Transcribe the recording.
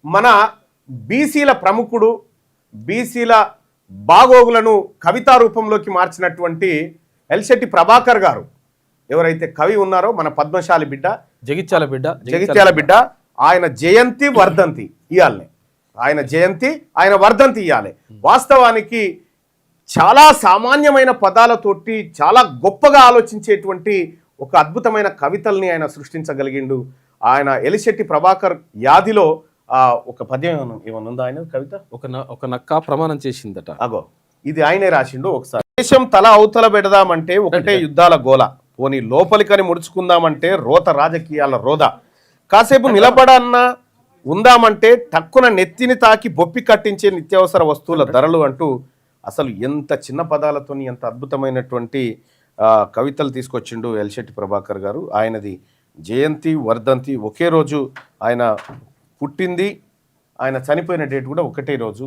మన బీసీల ప్రముఖుడు, బీసీల బాగోగులను కవితా రూపంలోకి మార్చినటువంటి ఎల్శెట్టి ప్రభాకర్ గారు ఎవరైతే కవి ఉన్నారో, మన పద్మశాలి బిడ్డ, జగిత్యాల బిడ్డ, ఆయన జయంతి వర్ధంతి ఇయాలనే, ఆయన జయంతి ఆయన వర్ధంతి ఇయాలి. వాస్తవానికి చాలా సామాన్యమైన పదాలతోటి చాలా గొప్పగా ఆలోచించేటువంటి ఒక అద్భుతమైన కవితల్ని ఆయన సృష్టించగలిగిండు. ఆయన ఎలిశెట్టి ప్రభాకర్ యాదిలో ఒక పద్యం ఏమన్నా ఉందా ఆయన కవిత? ఒక నక్క ప్రమాణం చేసిందట. అగో ఇది ఆయనే రాసిండు. ఒకసారి దేశం తల అవతల పెడదామంటే ఒకటే యుద్ధాల గోల, పోనీ లోపలికని ముడుచుకుందామంటే రోత రాజకీయాల రోద, కాసేపు నిలబడన్నా ఉందామంటే టక్కున నెత్తిని తాకి బొప్పి కట్టించే నిత్యావసర వస్తువుల ధరలు అంటూ అసలు ఎంత చిన్న పదాలతో ఎంత అద్భుతమైనటువంటి కవితలు తీసుకొచ్చిండు ఎల్శెట్టి ప్రభాకర్ గారు. ఆయనది జయంతి వర్ధంతి ఒకే రోజు, ఆయన పుట్టింది ఆయన చనిపోయిన డేట్ కూడా ఒకటే రోజు.